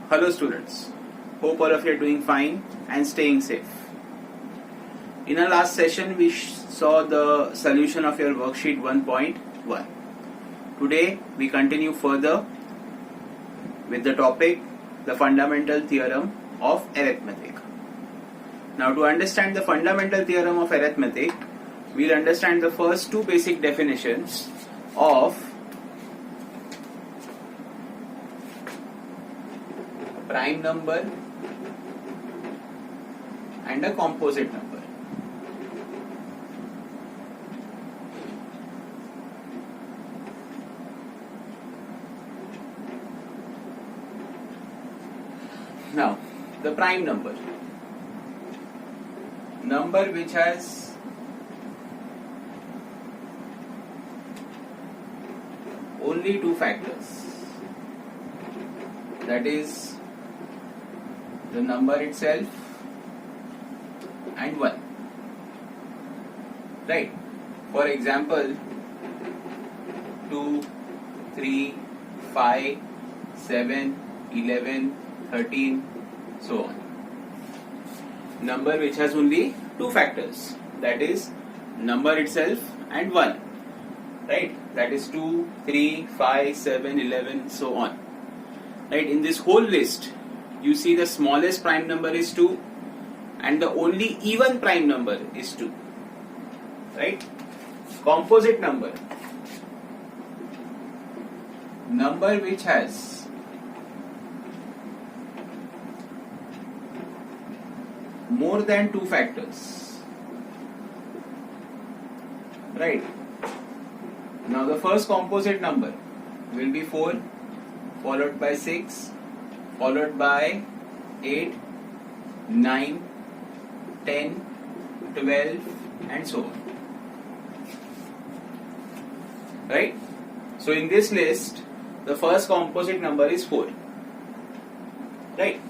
Hello students, hope all of you are doing fine and staying safe. In our last session we saw the solution of your worksheet 1.1. Today we continue further with the topic the fundamental theorem of arithmetic. Now to understand the fundamental theorem of arithmetic, we'll understand the first two basic definitions of prime number and a composite number. Now, the prime number which has only two factors, that is the number itself and 1, right? For example, 2, 3, 5, 7, 11, 13, so on. Number which has only two factors, that is number itself and 1, right? That is 2, 3, 5, 7, 11, so on, right? In this whole list you see the smallest prime number is 2 and the only even prime number is 2, right? Composite number which has more than two factors, right? Now the first composite number will be 4 followed by 6 followed by 8, 9, 10, 12 and so on, right? So in this list the first composite number is 4, right?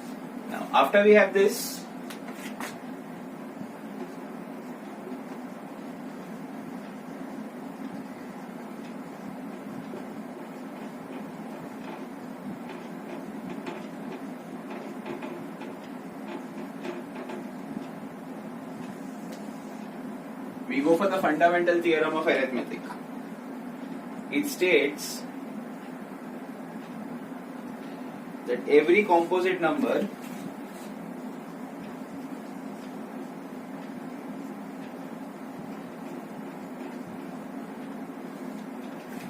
Now after we have this, we go for the fundamental theorem of arithmetic. It states that every composite number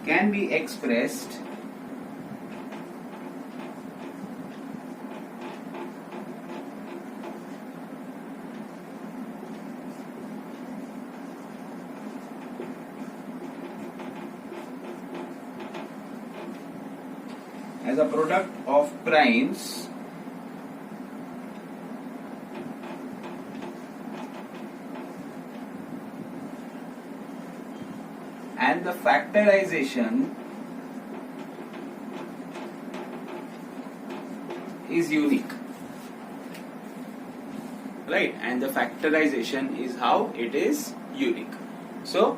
can be expressed as a product of primes and the factorization is unique, right? And the factorization is how it is unique. So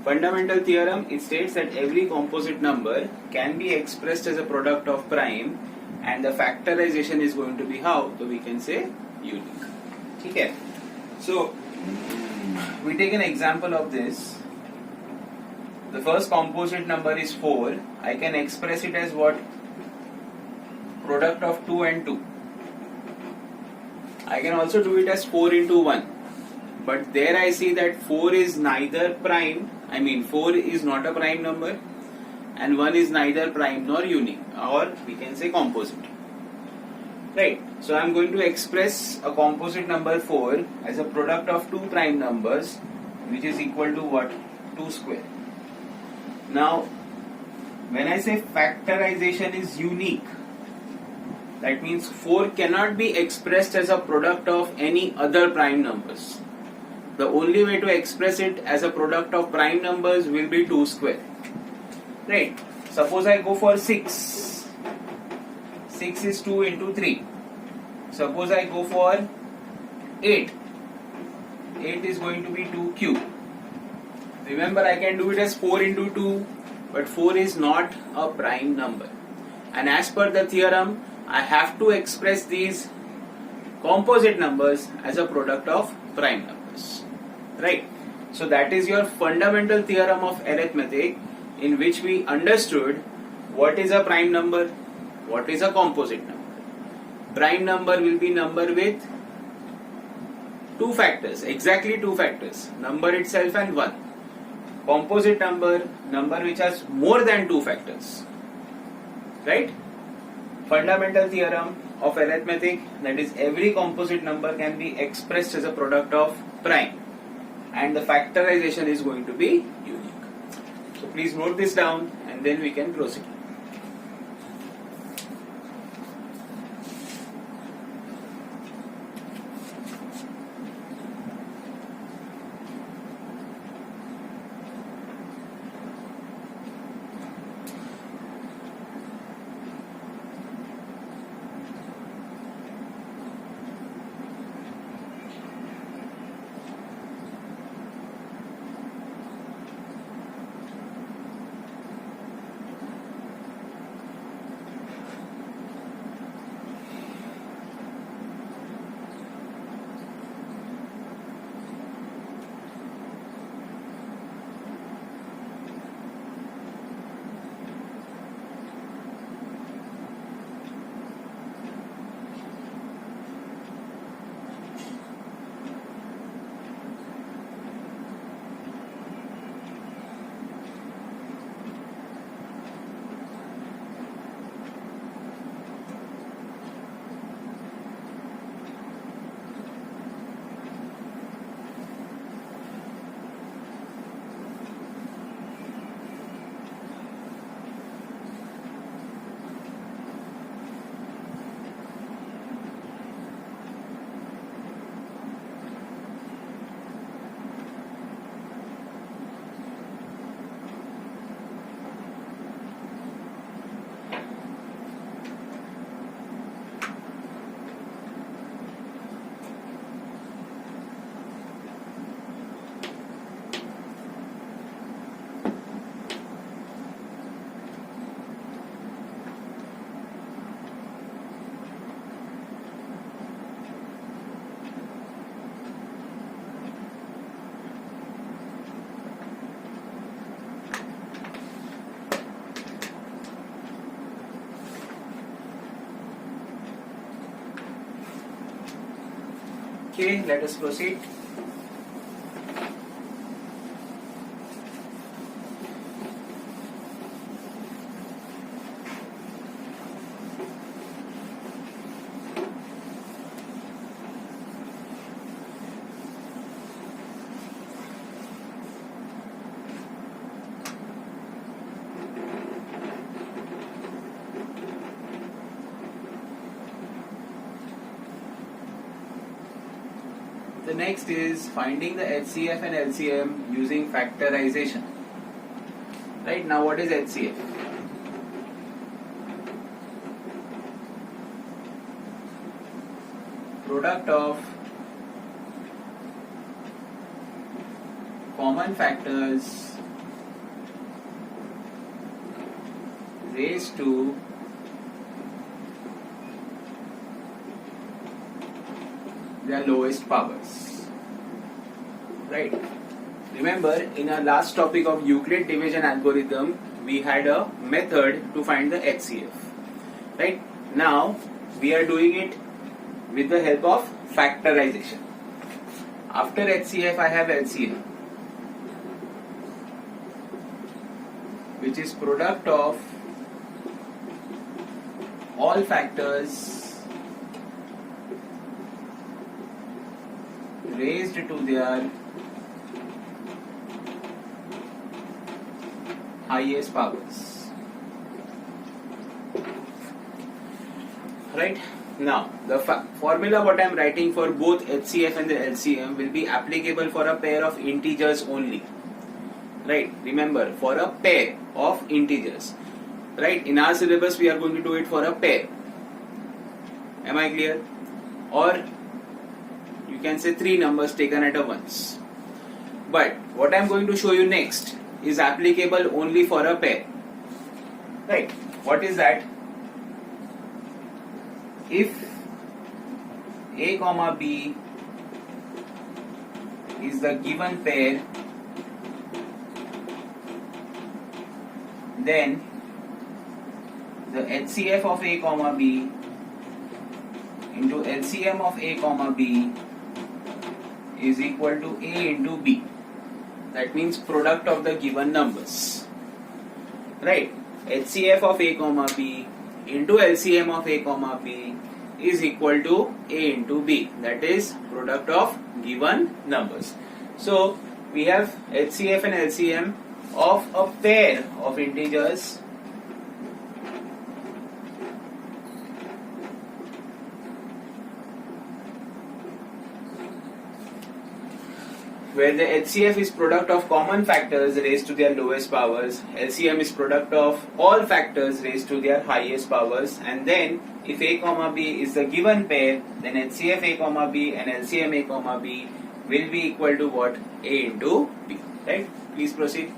fundamental theorem, it states that every composite number can be expressed as a product of prime and the factorization is going to be how? So we can say unique. Okay. So we take an example of this. The first composite number is 4. I can express it as what? Product of 2 and 2. I can also do it as 4 into 1. But there I see that 4 is neither prime, 4 is not a prime number and 1 is neither prime nor unique, or we can say composite, right? So I am going to express a composite number 4 as a product of two prime numbers, which is equal to what? 2 square. Now when I say factorization is unique, that means 4 cannot be expressed as a product of any other prime numbers. The only way to express it as a product of prime numbers will be 2 square, right? Suppose I go for 6. 6 is 2 into 3. Suppose I go for 8. 8 is going to be 2 cube. Remember, I can do it as 4 into 2, but 4 is not a prime number. And as per the theorem, I have to express these composite numbers as a product of prime numbers, right? So that is your fundamental theorem of arithmetic, in which we understood what is a prime number, what is a composite number. Prime number will be number with two factors, exactly two factors, number itself and 1. Composite number, number which has more than two factors, right? Fundamental theorem of arithmetic, that is every composite number can be expressed as a product of prime, and the factorization is going to be unique. So please note this down and then we can proceed. Okay, let us proceed. The next is finding the HCF and LCM using factorization. Right, now what is HCF? Product of common factors raised to their lowest powers. Right. Remember, in our last topic of Euclid division algorithm, we had a method to find the HCF. Right. Now we are doing it with the help of factorization. After HCF, I have LCM, which is product of all factors raised to their highest powers. Right? Now, the formula what I am writing for both HCF and the LCM will be applicable for a pair of integers only. Right? Remember, for a pair of integers. Right? In our syllabus, we are going to do it for a pair. Am I clear? Or you can say 3 numbers taken at a once. But what I am going to show you next is applicable only for a pair. Right? What is that? if A comma B is the given pair, then the HCF of A comma B into LCM of A comma B is equal to A into B. That means product of the given numbers. Right? HCF of A comma B into LCM of A comma B is equal to A into B. That is product of given numbers. So we have HCF and LCM of a pair of integers where the HCF is product of common factors raised to their lowest powers, LCM is product of all factors raised to their highest powers, and then if A comma B is the given pair, then HCF A comma B and LCM A comma B will be equal to what? A into B. Right? Please proceed.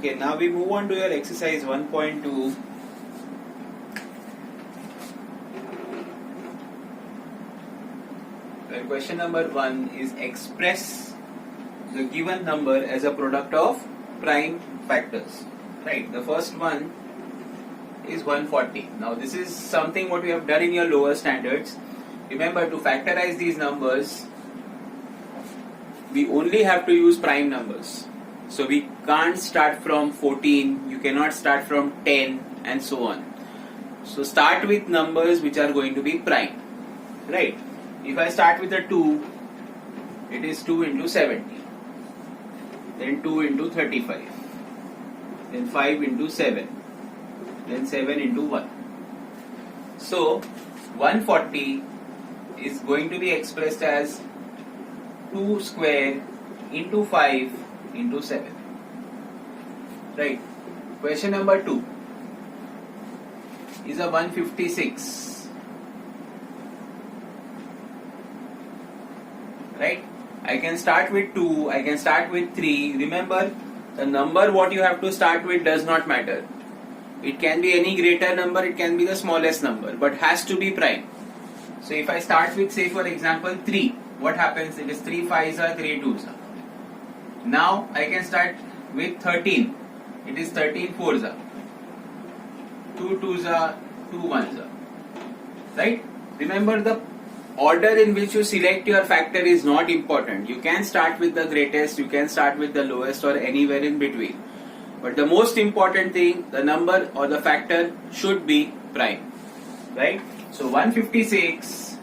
Okay, now we move on to your exercise 1.2. Where question number 1 is express the given number as a product of prime factors. Right, the first one is 140. Now this is something what we have done in your lower standards. Remember, to factorize these numbers, we only have to use prime numbers. So we can't start from 14, you cannot start from 10 and so on. So start with numbers which are going to be prime. Right? If I start with a 2, it is 2 into 70. Then 2 into 35. Then 5 into 7. Then 7 into 1. So 140 is going to be expressed as 2 square into 5 into 7. Right. Question number 2 is a 156. Right. I can start with 2, I can start with 3. Remember, the number what you have to start with does not matter. It can be any greater number, it can be the smallest number, but has to be prime. So if I start with, say for example, 3, what happens? It is 3 5s are 3 2s are. Now I can start with 13. It is 13 4s are. 2 2s are, 2 1s are. Right? Remember, the order in which you select your factor is not important. You can start with the greatest, you can start with the lowest, or anywhere in between. But the most important thing, the number or the factor should be prime. Right? So 156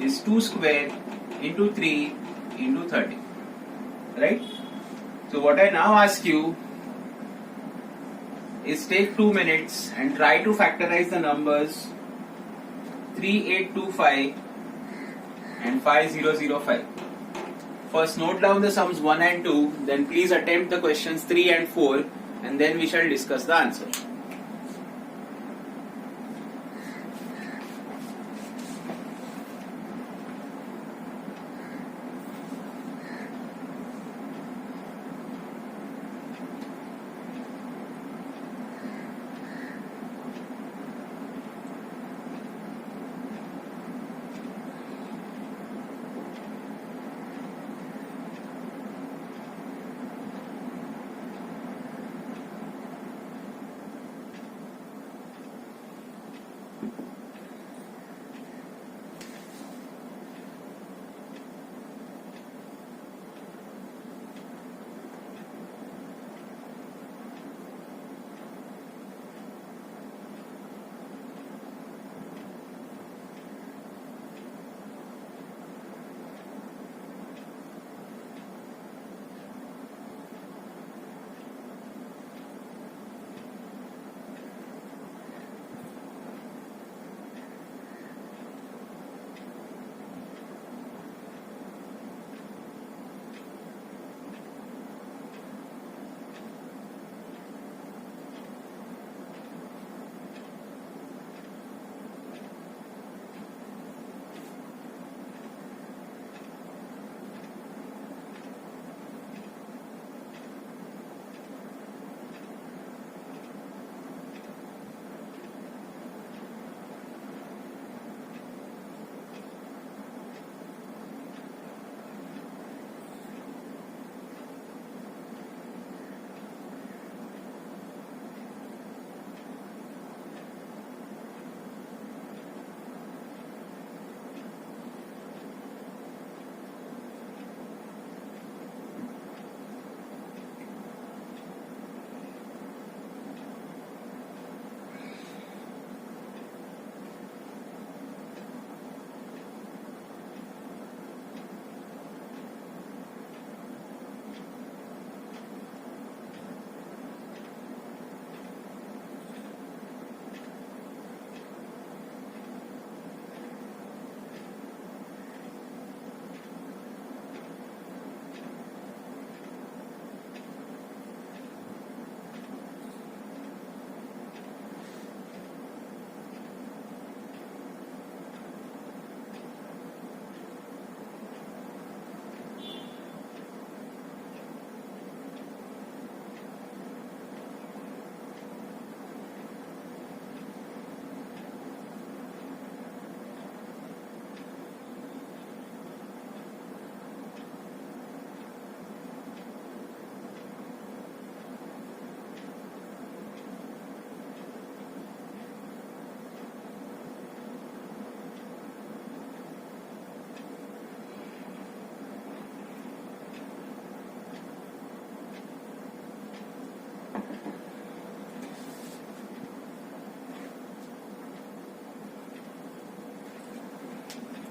is 2 square into 3 into 30. Right? So what I now ask you is take 2 minutes and try to factorize the numbers 3825 and 5005. First note down the sums 1 and 2, then please attempt the questions 3 and 4, and then we shall discuss the answer.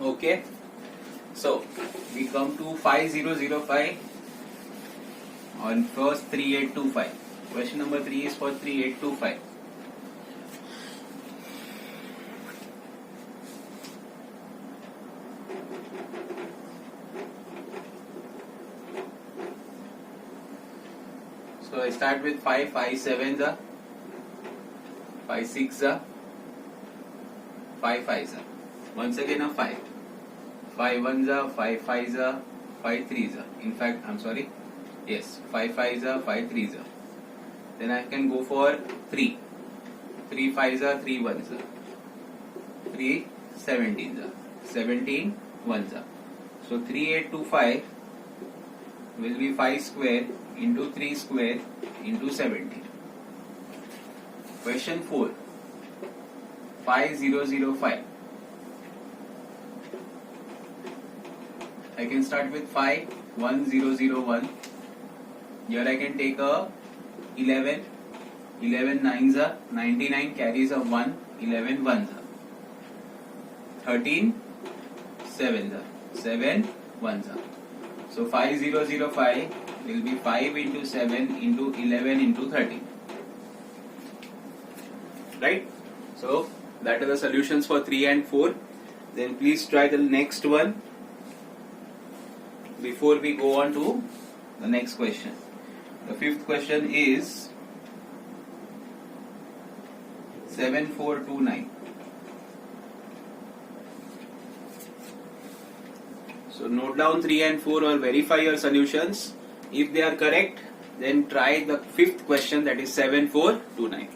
Okay, so we come to 5005 on first 3825. Question number 3 is for 3825. So I start with 5, 5 7 the 5 6 the 5 5 the. Once again a 5. 5 1 the 5 5 the 5 3 the. In fact, I'm sorry. Yes, 5 5 the 5 3 the. Then I can go for 3. 3 5 the 3 1 the. 3 17 the. 17 1 the. So 3825 will be 5 square into 3 square into 17. Question 4. 5005. I can start with 5 1001. Here I can take a 11. 11 9s are 99, carries a 1. 11 1s are 13 7s are 7 ones are. So 5005 will be 5 into 7 into 11 into 13. Right? So that are the solutions for 3 and 4. Then please try the next one before we go on to the next question. The fifth question is 7429. So note down 3 and 4 or verify your solutions. If they are correct, then try the fifth question, that is 7429.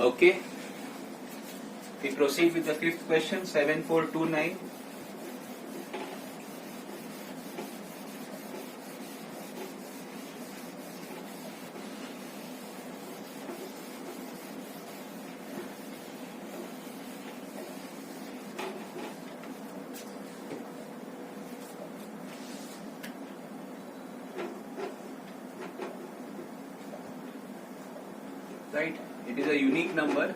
Okay. We proceed with the fifth question, 7429. Right? It is a unique number.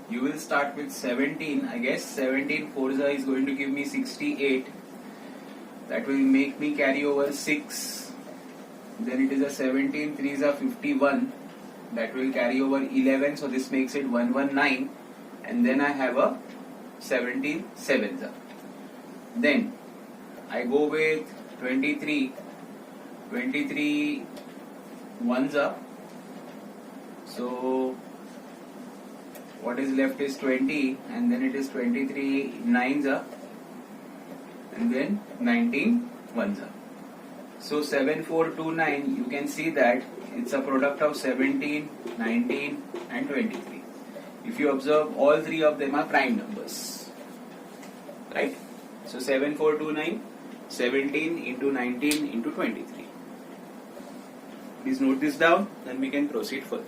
You will start with 17. I guess 17 Forza is going to give me 68. That will make me carry over 6. Then it is a 17 3s are 51. That will carry over 11. So this makes it 119. And then I have a 17 7s. Then I go with 23. 23 1s up. So what is left is 20, and then it is 23 9s up, and then 19 1s up. So 7429, you can see that it's a product of 17, 19 and 23. If you observe, all three of them are prime numbers. Right? So 7429, 17 into 19 into 23. Please note this down, then we can proceed further.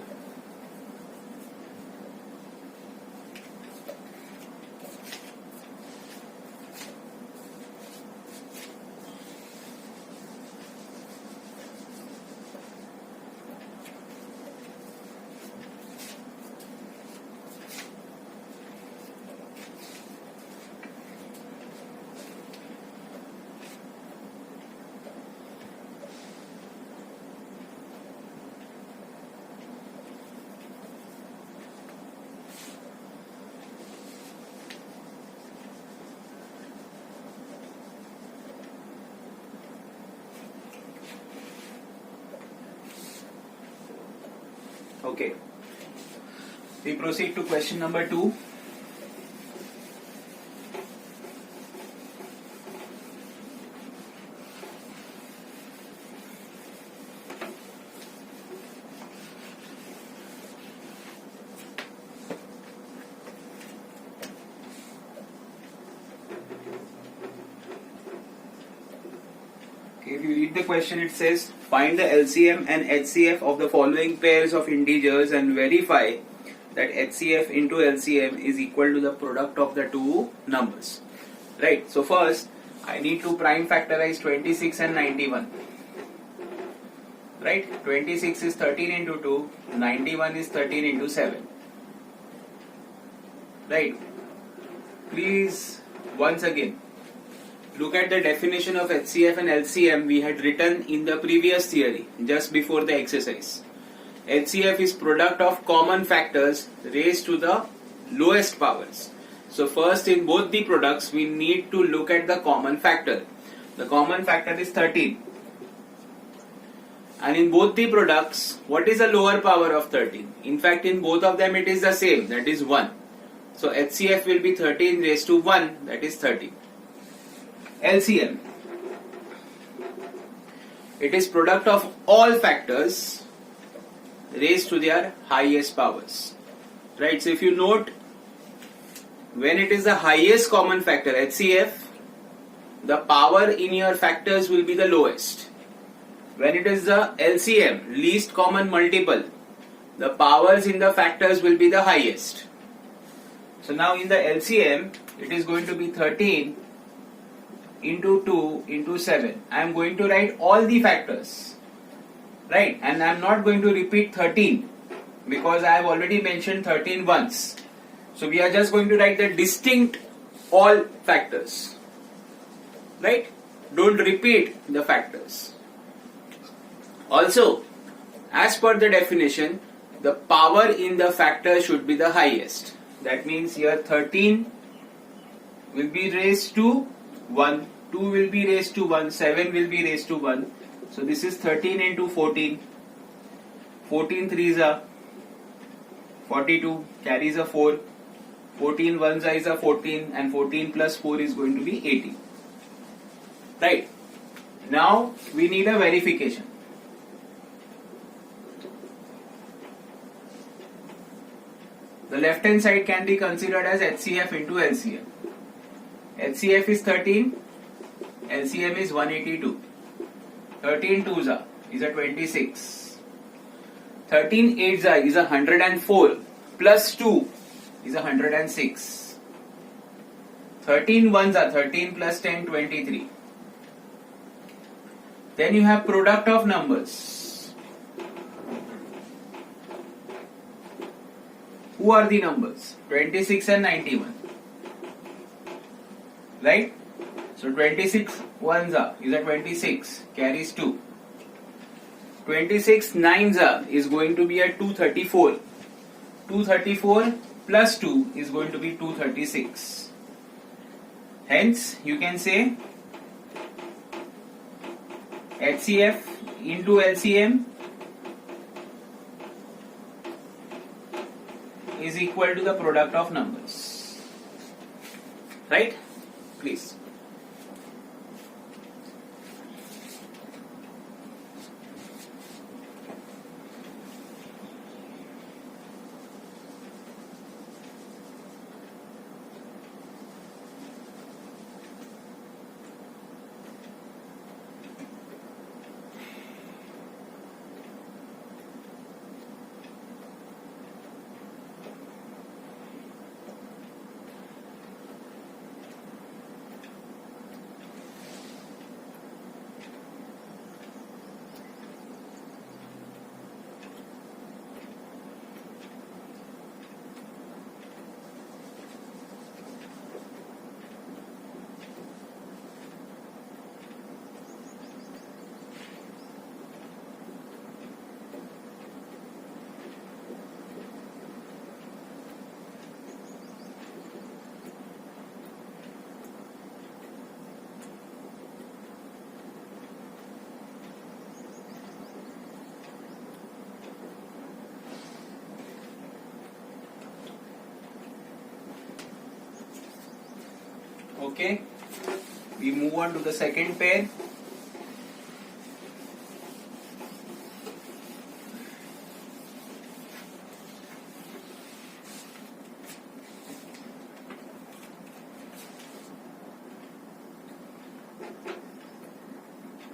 Okay. We proceed to question number 2. If you read the question, it says, find the LCM and HCF of the following pairs of integers and verify that HCF into LCM is equal to the product of the two numbers. Right, so first I need to prime factorize 26 and 91. Right, 26 is 13 into 2, 91 is 13 into 7. Right, please once again look at the definition of HCF and LCM we had written in the previous theory just before the exercise. HCF is product of common factors raised to the lowest powers. So first, in both the products we need to look at the common factor. The common factor is 13. And in both the products, what is the lower power of 13? In fact, in both of them it is the same, that is 1. So HCF will be 13 raised to 1, that is 13. LCM, it is product of all factors raised to their highest powers. Right, so if you note, when it is the highest common factor, HCF, the power in your factors will be the lowest. When it is the LCM, least common multiple, the powers in the factors will be the highest. So now in the LCM, it is going to be 13 into 2 into 7. I am going to write all the factors. Right, and I am not going to repeat 13 because I have already mentioned 13 once. So we are just going to write the distinct all factors. Right, don't repeat the factors. Also, as per the definition, the power in the factor should be the highest. That means here 13 will be raised to 1, 2 will be raised to 1, 7 will be raised to 1. So this is 13 into 14. 14 threes are 42, carries a 4. 14 ones is a 14, and 14 plus 4 is going to be 18. Right. Now we need a verification. The left hand side can be considered as HCF into LCM. HCF is 13, LCM is 182. 13 twos is a 26. 13 eights is a 104 plus 2 is a 106. 13 ones are 13 plus 10, 23. Then you have product of numbers. Who are the numbers? 26 and 91. Right? So 26 ones is a 26, carries 2. 26 nines is going to be a 234. 234 plus 2 is going to be 236. Hence, you can say HCF into LCM is equal to the product of numbers. Right? Please. Okay, we move on to the second pair.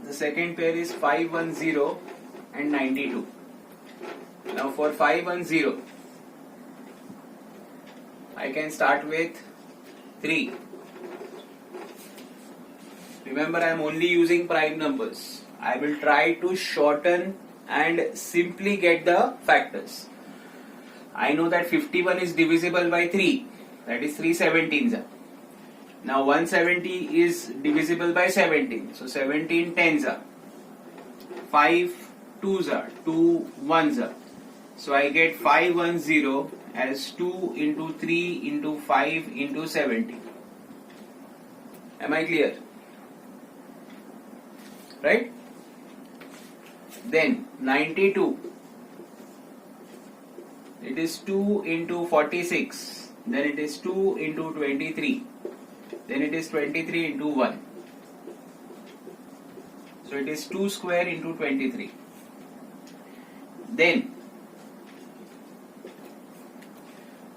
The second pair is 510 and 92. Now for 510, I can start with 3. Remember, I am only using prime numbers. I will try to shorten and simply get the factors. I know that 51 is divisible by 3, that is 3 17s. Now 170 is divisible by 17, so 17 tens are, 5 2s are, 2 1s are. So I get 510 as 2 into 3 into 5 into 17. Am I clear? Right? Then 92, it is 2 into 46, then it is 2 into 23, then it is 23 into 1. So it is 2 square into 23. Then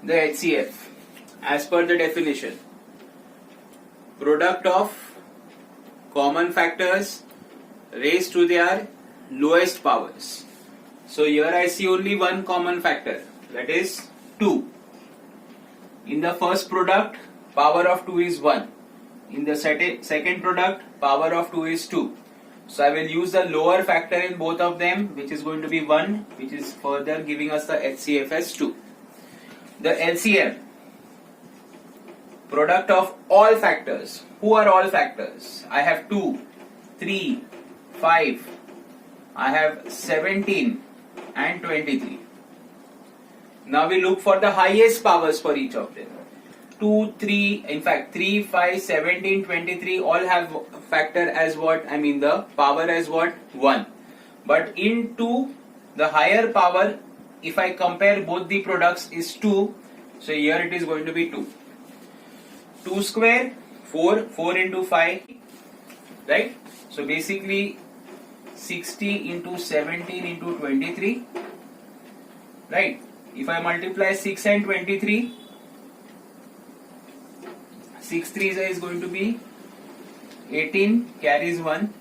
the HCF, as per the definition, product of common factors raised to their lowest powers. So here I see only one common factor, that is 2. In the first product, power of 2 is 1. In the second product, power of 2 is 2. So I will use the lower factor in both of them, which is going to be 1, which is further giving us the HCF as 2. The LCM, product of all factors. Who are all factors? I have 2, 3, 5, I have 17 and 23. Now we look for the highest powers for each of them. 2, 3, in fact 3, 5, 17, 23 all have factor as what? I mean the power as what? 1. But in 2, the higher power, if I compare both the products, is 2. So here it is going to be 2. 2 square, 4, 4 into 5, right? So basically 60 into 17 into 23, right? If I multiply 6 and 23, 6 3s is going to be 18, carries 1.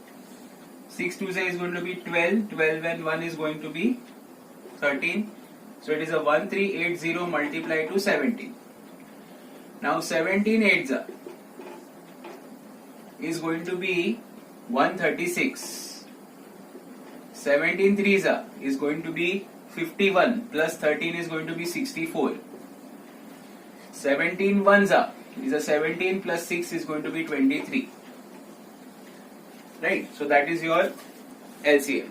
6 2s is going to be 12, 12 and 1 is going to be 13. So it is a 1380 multiplied to 17. Now 17 8s is going to be 136. 17 3s is going to be 51 plus 13 is going to be 64. 17 1s is a 17 plus 6 is going to be 23. Right? So that is your LCM.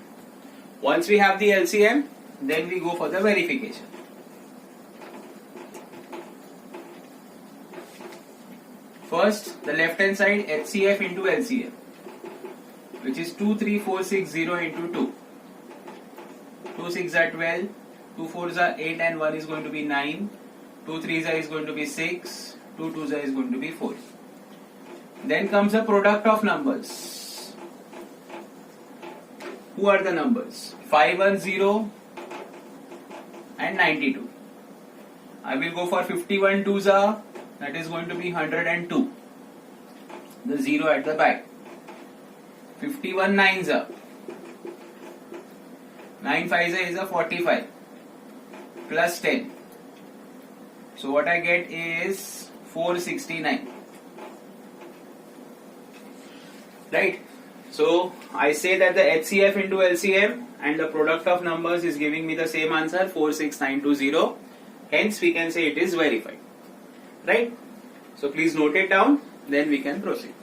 Once we have the LCM, then we go for the verification. First, the left hand side HCF into LCM, which is 23460 into 2. 2 6 are 12, 2 4s are 8 and 1 is going to be 9, 2 3s is going to be 6, 2 2s is going to be 4. Then comes the product of numbers. Who are the numbers? 510 and 92. I will go for 51 2s, that is going to be 102. The 0 at the back. 51 9s, 9 5s is a 45 plus 10. So what I get is 469. Right? So I say that the HCF into LCM and the product of numbers is giving me the same answer, 46920. Hence we can say it is verified. Right? So please note it down, then we can proceed.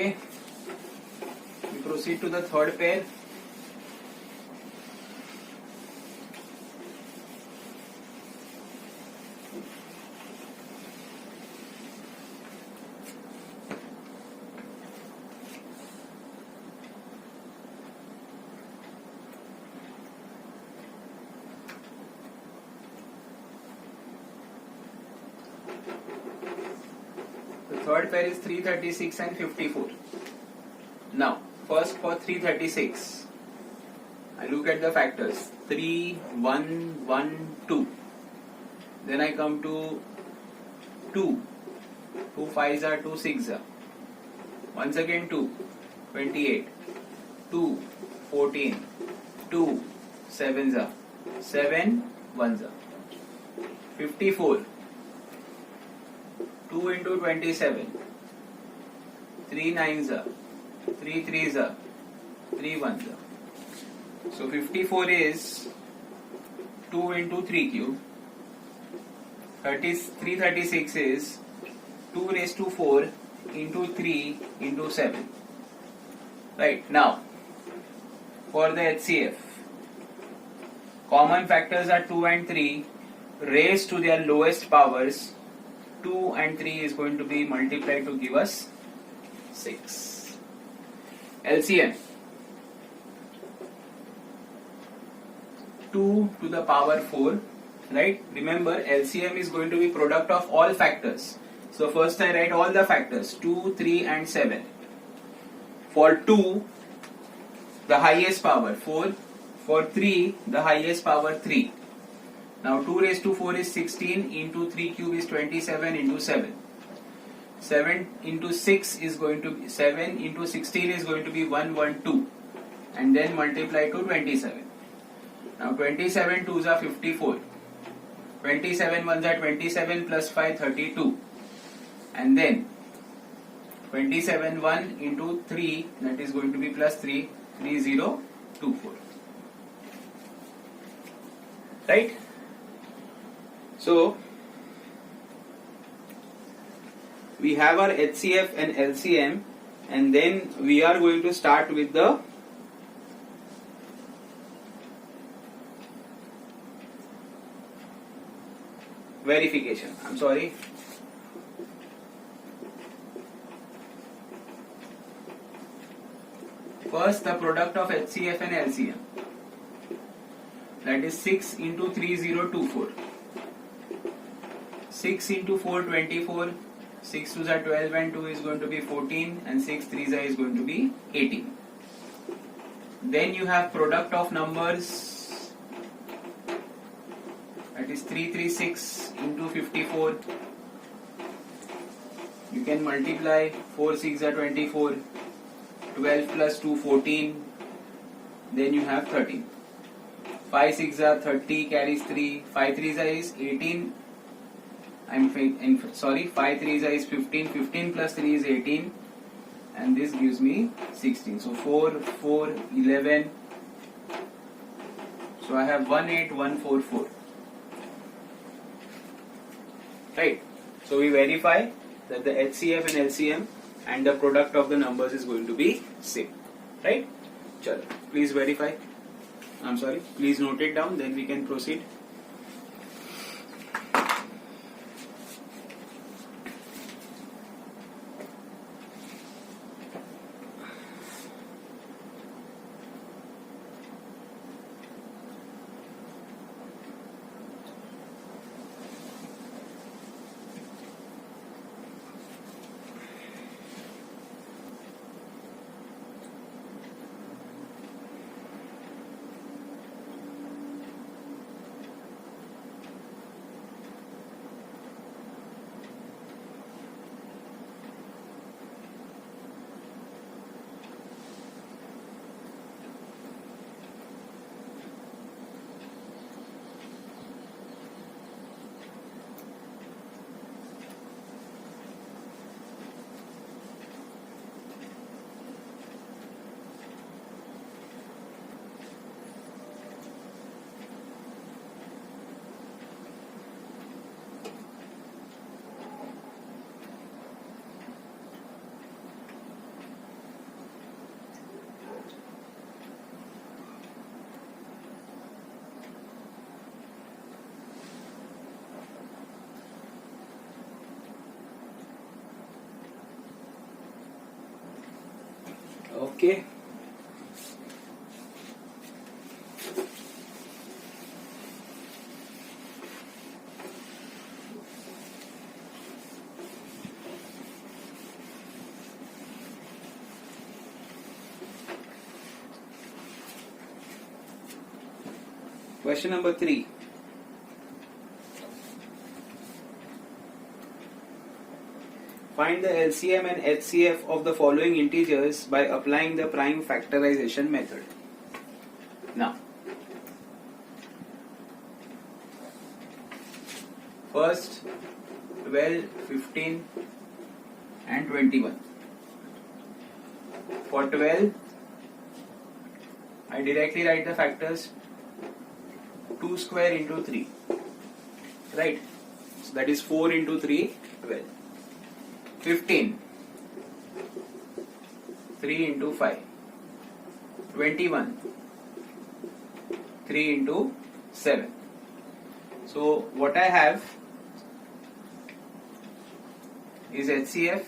Okay, we proceed to the third pair. The third pair is 336 and 54. Now, first for 336, I look at the factors 3, 1, 1, 2. Then I come to 2. 2 5s are 2 6s are. Once again 2, 28. 2, 14. 2 7s are. 7 1s are. 54. 2 into 27. 3 9s are. 3 3s are. 3 1s are. So 54 is 2 into 3 cube. 336 is 2 raised to 4 into 3 into 7. Right, now for the HCF, common factors are 2 and 3 raised to their lowest powers. 2 and 3 is going to be multiplied to give us 6. LCM, 2 to the power 4, right? Remember, LCM is going to be product of all factors. So first I write all the factors 2, 3 and 7. For 2, the highest power 4. For 3, the highest power 3. Now 2 raised to 4 is 16 into 3 cube is 27 into 7. 7 into 6 is going to be 7 into 16 is going to be 112 and then multiply to 27. Now 27 2s are 54. 27 1s are 27 plus 5 32. And then 27 1 into 3, that is going to be plus 3 3024. Right? So we have our HCF and LCM, and then we are going to start with the verification. I'm sorry. First, the product of HCF and LCM, that is 6 into 3024. 6 into 4 24. 6 2s are 12 and 2 is going to be 14 and 6 3s is going to be 18. Then you have product of numbers, that is 336 into 54. You can multiply 4 6 are 24. 12 plus 2 14. Then you have 13. 5 6 are 30 carries 3. 5 3s is 18. 5 3s is 15. 15 plus 3 is 18. And this gives me 16. So 4 4 11. So I have 18144. Right. So we verify that the HCF and LCM and the product of the numbers is going to be same. Right? Chalo. Please verify. I'm sorry. Please note it down. Then we can proceed. Okay. Question number 3. Find the LCM and HCF of the following integers by applying the prime factorization method. Now, first 12, 15 and 21. For 12, I directly write the factors 2 square into 3, right? So that is 4 into 3, 12. 15, 3 into 5. 21, 3 into 7. So what I have is HCF,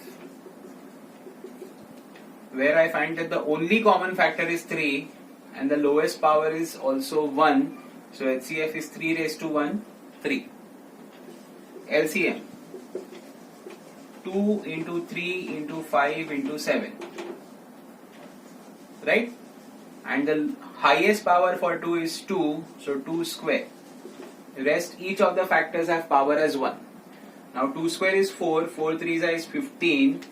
where I find that the only common factor is 3 and the lowest power is also 1. So HCF is 3 raised to 1, 3. LCM, 2 into 3 into 5 into 7. Right? And the highest power for 2 is 2, so 2 square. Rest, each of the factors have power as 1. Now 2 square is 4, 4 3s is 15,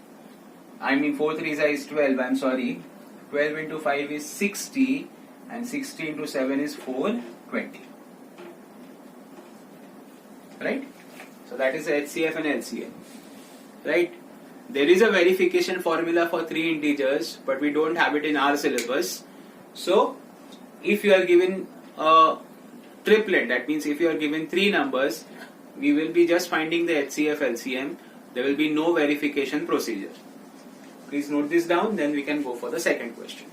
4 3s is 12, I'm sorry. 12 into 5 is 60 and 60 into 7 is 420. Right? So that is HCF and LCM. Right? There is a verification formula for 3 integers, but we don't have it in our syllabus. So if you are given a triplet, that means if you are given 3 numbers, we will be just finding the HCF LCM. There will be no verification procedure. Please note this down, then we can go for the second question.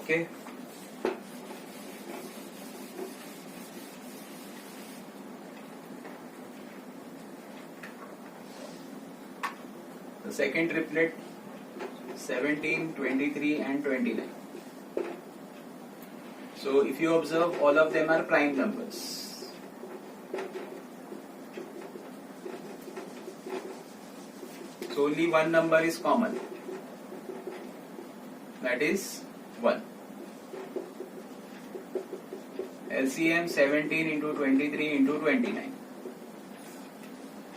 Okay. The second triplet, 17, 23 and 29. So if you observe, all of them are prime numbers. So only one number is common. That is 1. LCM 17 into 23 into 29.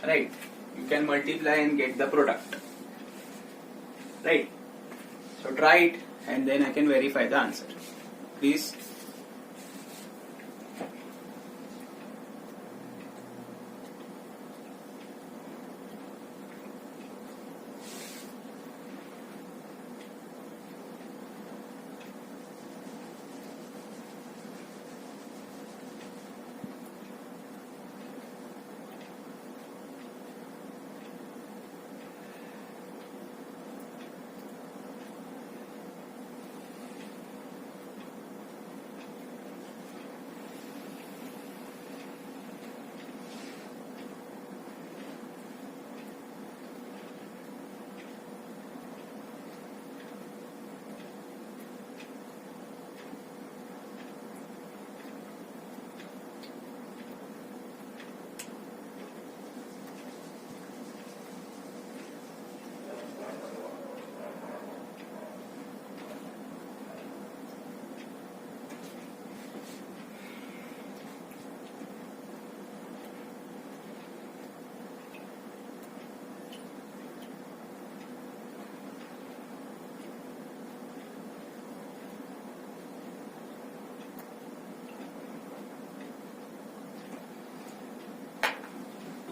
Right? You can multiply and get the product. Right? So try it and then I can verify the answer. Please.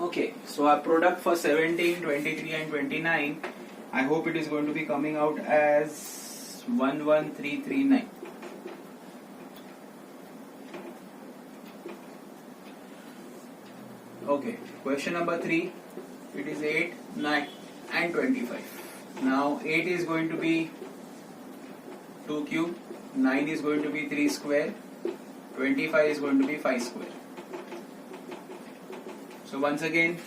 Okay, so our product for 17, 23 and 29, I hope it is going to be coming out as 11339. Okay, question number 3, it is 8, 9 and 25. Now 8 is going to be 2 cube, 9 is going to be 3 square, 25 is going to be 5 square. So once again,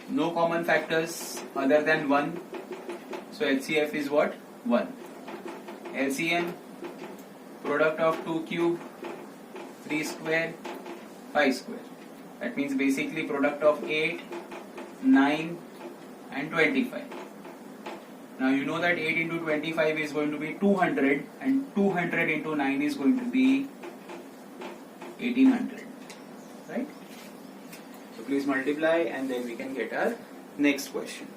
no common factors other than 1. So HCF is what? 1. LCM, product of 2 cube, 3 square, 5 square. That means basically product of 8, 9 and 25. Now you know that 8 into 25 is going to be 200 and 200 into 9 is going to be 1800. Right? So please multiply and then we can get our next question.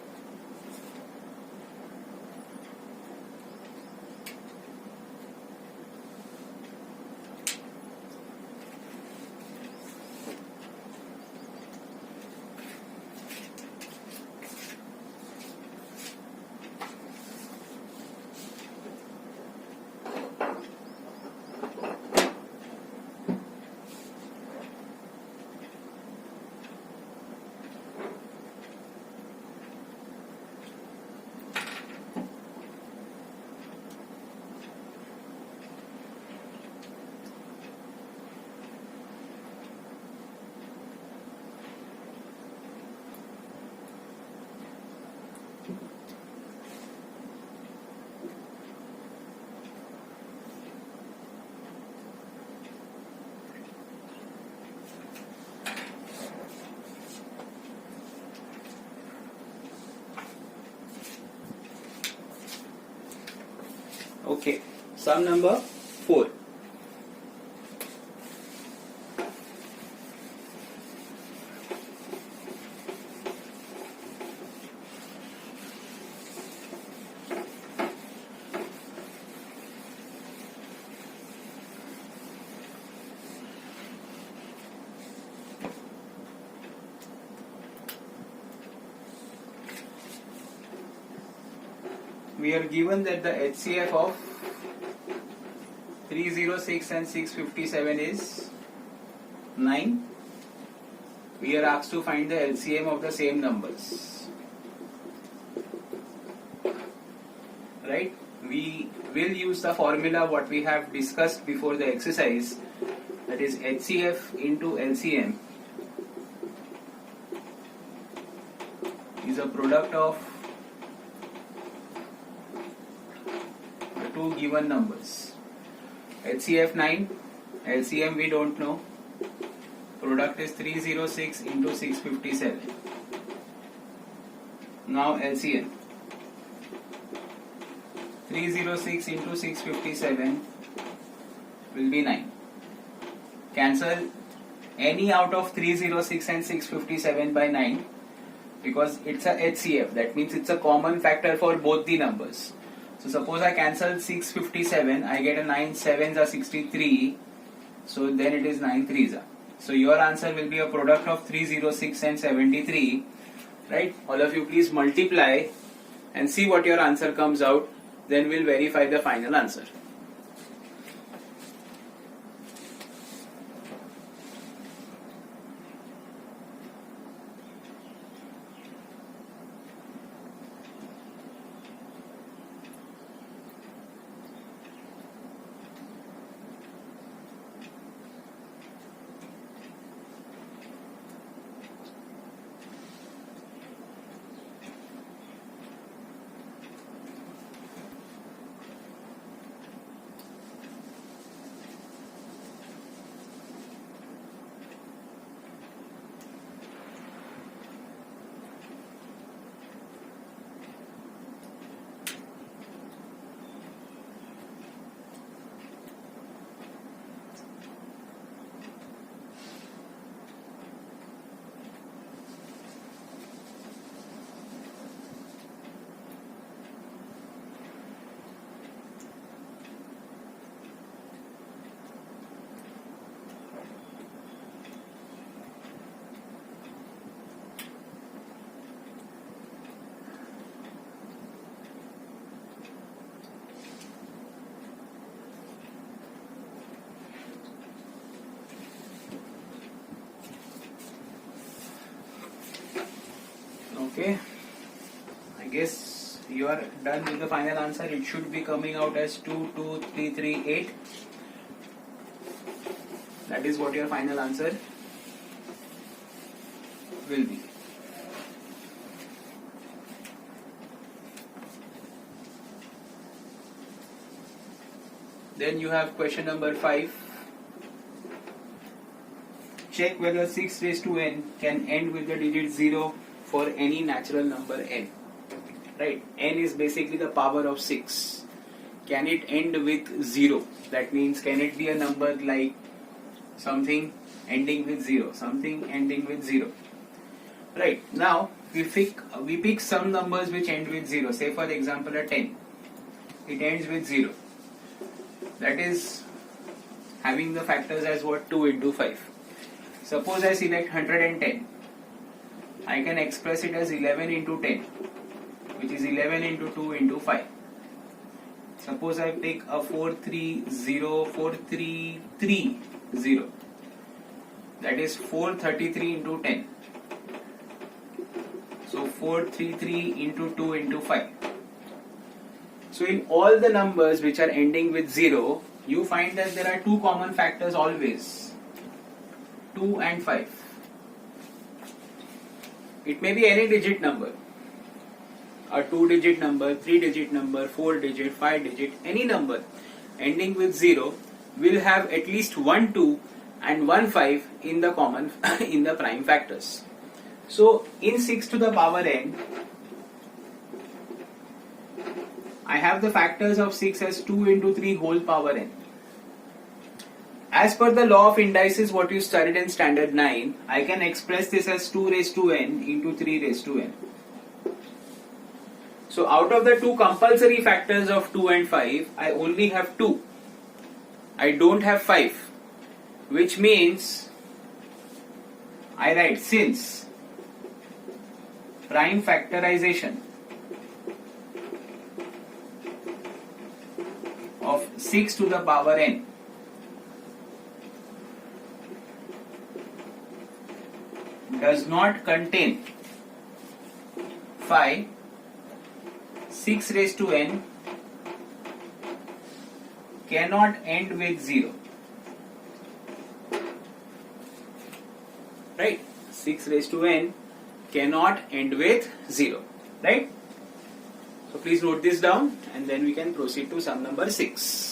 Okay, sum number 4. We are given that the HCF of 306 and 657 is 9. We are asked to find the LCM of the same numbers. Right? We will use the formula what we have discussed before the exercise, that is HCF into LCM is a product of the two given numbers. HCF 9, LCM we don't know, product is 306 into 657. Now LCM, 306 into 657 will be 9. Cancel any out of 306 and 657 by 9 because it's a HCF, that means it's a common factor for both the numbers. So suppose I cancel 657, I get a 9 7s are 63, so then it is 9 3s are. So your answer will be a product of 306 and 73, right? All of you please multiply and see what your answer comes out, then we'll verify the final answer. Okay, I guess you are done with the final answer. It should be coming out as 22338. That is what your final answer will be. Then you have question number 5. Check whether 6 raised to n can end with the digit 0 for any natural number n. Right? N is basically the power of 6. Can it end with 0? That means can it be a number like something ending with 0, something ending with 0. Right? Now we pick some numbers which end with 0. Say for example a 10. It ends with 0. That is having the factors as what? 2 into 5. Suppose I select 110. I can express it as 11 into 10, which is 11 into 2 into 5. Suppose I pick a 433, that is 433 into 10. So 433 into 2 into 5. So in all the numbers which are ending with 0, you find that there are two common factors always, 2 and 5. It may be any digit number, a 2-digit number, 3-digit number, 4-digit, 5-digit, any number ending with 0 will have at least 1 2 and 1 5 in the common in the prime factors. So in 6 to the power n, I have the factors of 6 as 2 into 3 whole power n. As per the law of indices what you studied in standard 9, I can express this as 2 raised to n into 3 raised to n. So out of the two compulsory factors of 2 and 5, I only have 2. I don't have 5, which means I write since prime factorization of 6 to the power n does not contain 5, 6 raised to n cannot end with 0. Right? 6 raised to n cannot end with 0. Right? So please note this down and then we can proceed to sum number 6.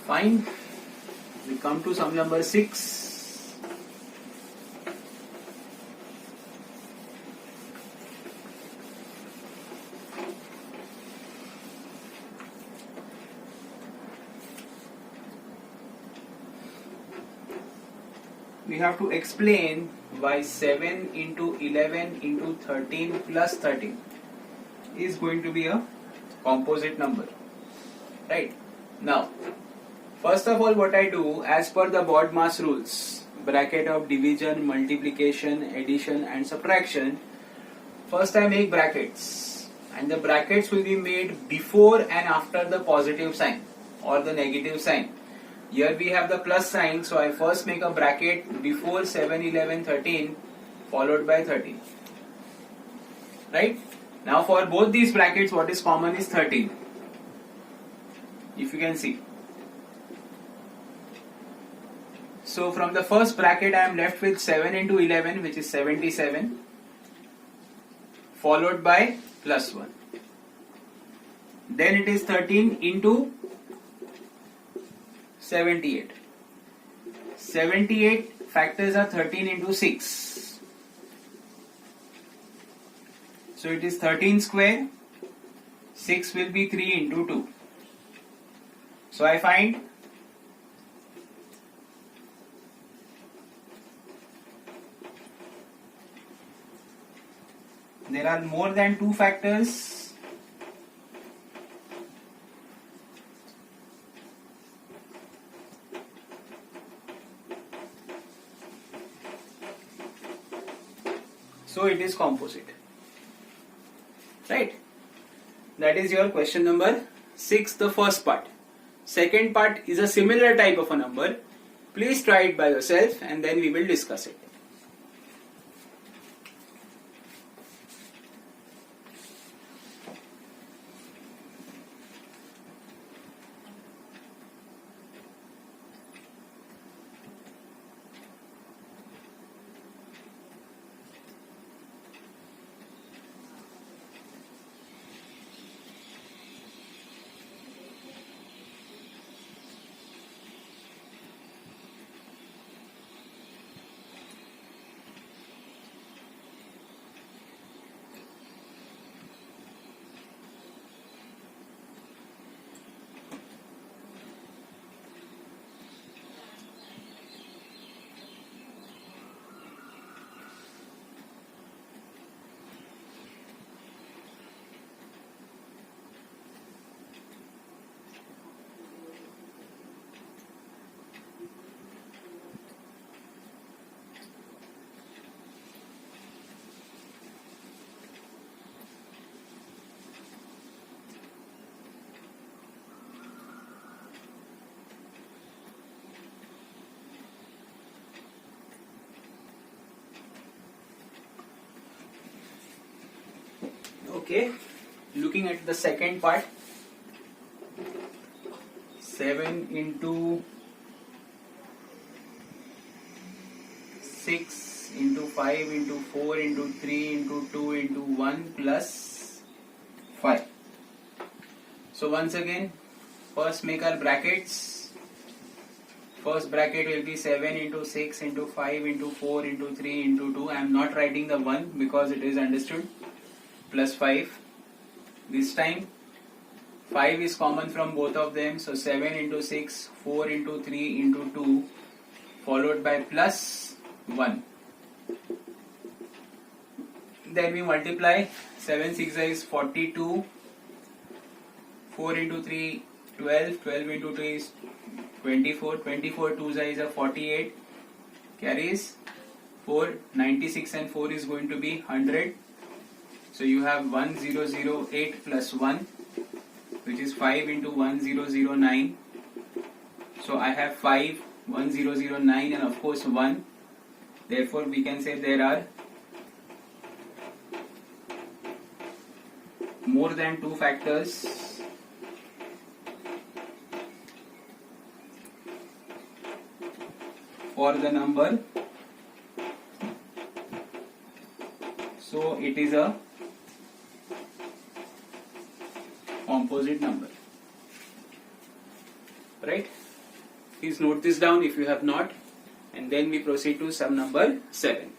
Fine. We come to sum number 6. We have to explain why 7 into 11 into 13 plus 13 is going to be a composite number. Right? Now, first of all, what I do, as per the BODMAS rules, bracket of division, multiplication, addition and subtraction, first I make brackets, and the brackets will be made before and after the positive sign or the negative sign. Here we have the plus sign, so I first make a bracket before 7, 11, 13 followed by 13. Right? Now for both these brackets, what is common is 13. If you can see. So from the first bracket I am left with 7 into 11, which is 77, followed by plus 1. Then it is 13 into 78. 78 factors are 13 into 6. So it is 13 square. 6 will be 3 into 2. So I find there are more than 2 factors. So it is composite. Right? That is your question number 6, the first part. Second part is a similar type of a number. Please try it by yourself and then we will discuss it. Okay, looking at the second part, 7 into 6 into 5 into 4 into 3 into 2 into 1 plus 5. So once again, first make our brackets. First bracket will be 7 into 6 into 5 into 4 into 3 into 2. I am not writing the 1 because it is understood. Plus 5. This time 5 is common from both of them, so 7 into 6, 4 into 3 into 2, followed by plus 1. Then we multiply. 7 6 is 42, 4 into 3 12, 12 into 2 is 24, 24 2 is a 48, carries 4, 96 and 4 is going to be 100. So you have 1008 plus 1, which is 5 into 1009. So I have 5, 1009 and of course 1. Therefore we can say there are more than 2 factors for the number. So it is a composite number. Right? Please note this down if you have not, and then we proceed to sum number 7.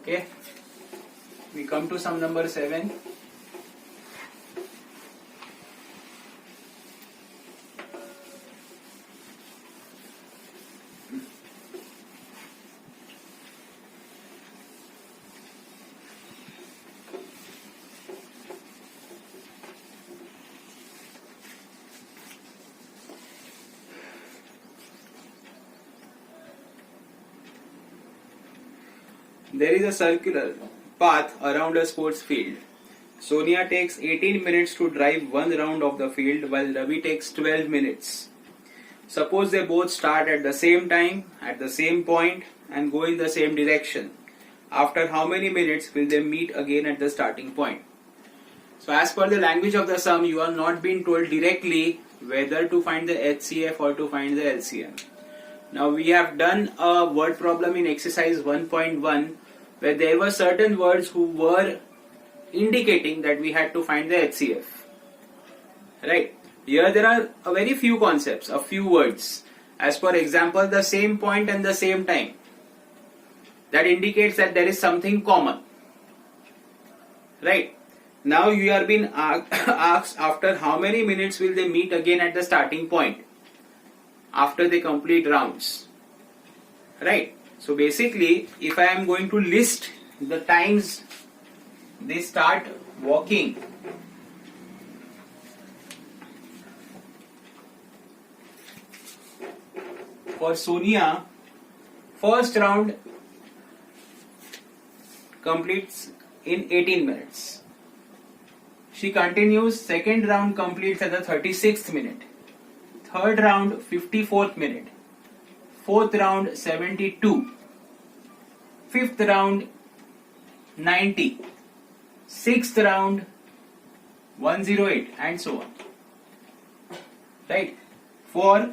Okay, we come to sum number 7. there is a circular path around a sports field. Sonia takes 18 minutes to drive one round of the field while Ravi takes 12 minutes. Suppose they both start at the same time, at the same point and go in the same direction. After how many minutes will they meet again at the starting point? So as per the language of the sum, you are not being told directly whether to find the HCF or to find the LCM. Now we have done a word problem in exercise 1.1 where there were certain words who were indicating that we had to find the HCF. Right? Here there are a very few concepts, a few words. As per example, the same point and the same time. That indicates that there is something common. Right? Now you are being asked after how many minutes will they meet again at the starting point after they complete rounds. Right? So basically, if I am going to list the times they start walking, for Sonia, first round completes in 18 minutes. She continues, second round completes at the 36th minute. Third round 54th minute. Fourth round 72. Fifth round 90. Sixth round 108 and so on. Right? For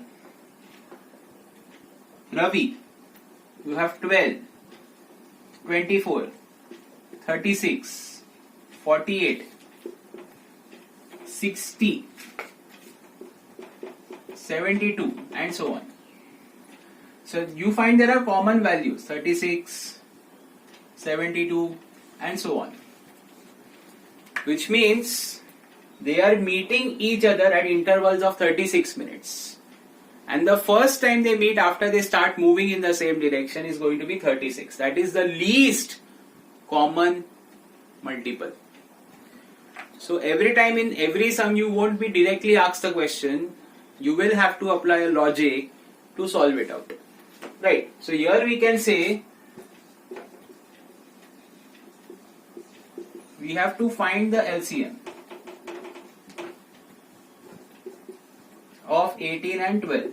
Ravi, you have 12, 24, 36, 48, 60, 72 and so on. So you find there are common values 36, 72 and so on. Which means they are meeting each other at intervals of 36 minutes. And the first time they meet after they start moving in the same direction is going to be 36. That is the least common multiple. So every time in every sum you won't be directly asked the question. You will have to apply a logic to solve it out. Right. So here we can say we have to find the LCM of 18 and 12.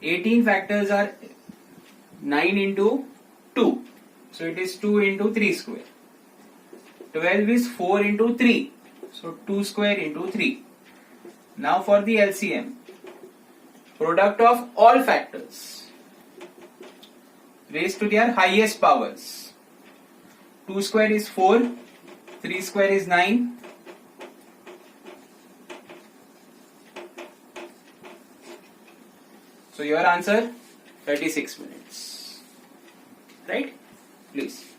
18 factors are 9 into 2. So it is 2 into 3 square. 12 is 4 into 3. So 2 square into 3. Now for the LCM. Product of all factors raised to their highest powers. 2 square is 4. 3 square is 9. So your answer 36 minutes. Right? Please.